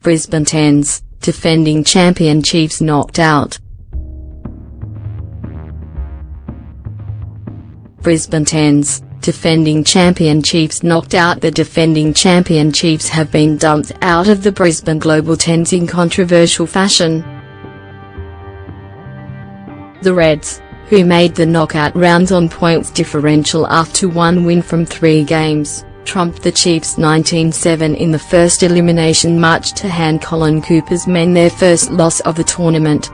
Brisbane Tens, defending champion Chiefs knocked out. Brisbane Tens, defending champion Chiefs knocked out. The defending champion Chiefs have been dumped out of the Brisbane Global Tens in controversial fashion. The Reds, who made the knockout rounds on points differential after one win from 3 games, trumped the Chiefs 19-7 in the first elimination match to hand Colin Cooper's men their first loss of the tournament.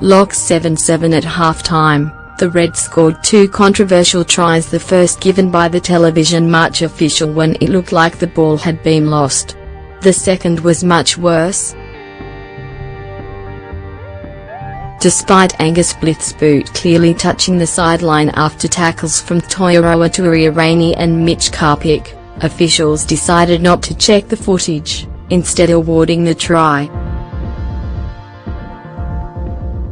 Locked 7-7 at half-time, the Reds scored 2 controversial tries, the first given by the television match official when it looked like the ball had been lost. The second was much worse. Despite Angus Blyth's boot clearly touching the sideline after tackles from Toiroa Tuiarangi and Mitch Karpik, officials decided not to check the footage, instead awarding the try.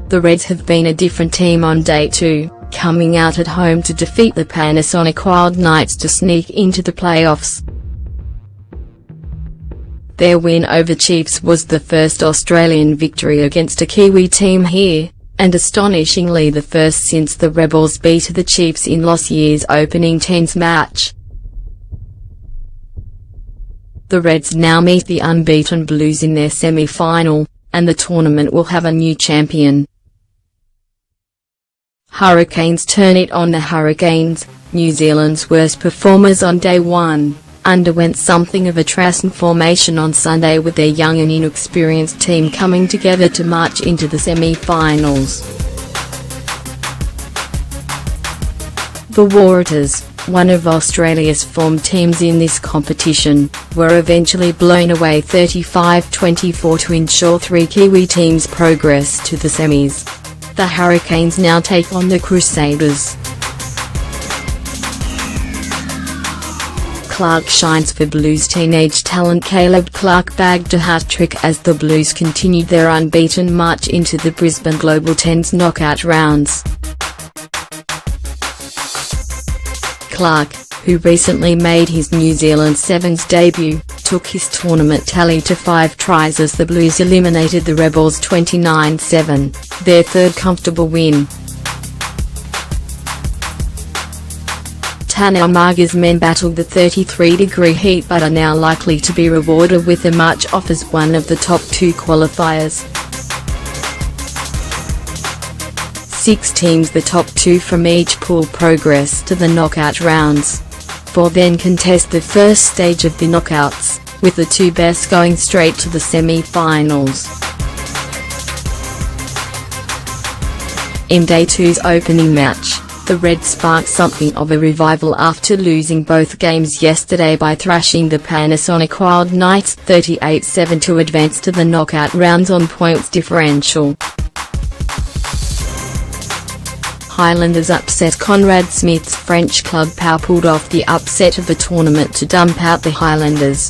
The Reds have been a different team on day 2, coming out at home to defeat the Panasonic Wild Knights to sneak into the playoffs. Their win over Chiefs was the first Australian victory against a Kiwi team here, and astonishingly the first since the Rebels beat the Chiefs in last year's opening Tens match. The Reds now meet the unbeaten Blues in their semi-final, and the tournament will have a new champion. Hurricanes turn it on. The Hurricanes, New Zealand's worst performers on day 1, underwent something of a transformation on Sunday, with their young and inexperienced team coming together to march into the semi-finals. The Waratahs, one of Australia's form teams in this competition, were eventually blown away 35-24 to ensure 3 Kiwi teams progress to the semis. The Hurricanes now take on the Crusaders. Clark shines for Blues teenage talent Caleb Clark bagged a hat-trick as the Blues continued their unbeaten march into the Brisbane Global Tens knockout rounds. Clark, who recently made his New Zealand Sevens debut, took his tournament tally to 5 tries as the Blues eliminated the Rebels 29-7, their third comfortable win. Tana Umaga's men battled the 33-degree heat but are now likely to be rewarded with a march off as one of the top 2 qualifiers. 6 teams, the top 2 from each pool, progress to the knockout rounds. 4 then contest the first stage of the knockouts, with the 2 best going straight to the semi-finals. In day 2's opening match, the Reds sparked something of a revival after losing both games yesterday by thrashing the Panasonic Wild Knights 38-7 to advance to the knockout rounds on points differential. Highlanders upset Conrad Smith's French club. Pau pulled off the upset of the tournament to dump out the Highlanders.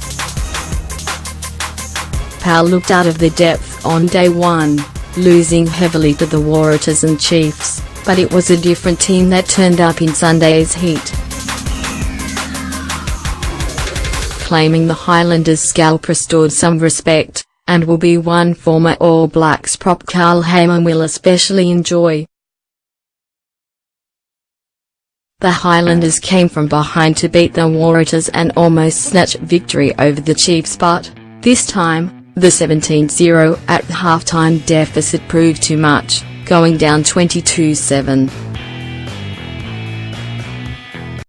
Pau looked out of their depth on day 1, losing heavily to the Waratahs and Chiefs, but it was a different team that turned up in Sunday's heat. Claiming the Highlanders' scalp restored some respect, and will be one former All Blacks prop Carl Hayman will especially enjoy. The Highlanders came from behind to beat the Waratahs and almost snatch victory over the Chiefs, but, this time, the 17-0 at halftime deficit proved too much, going down 22-7.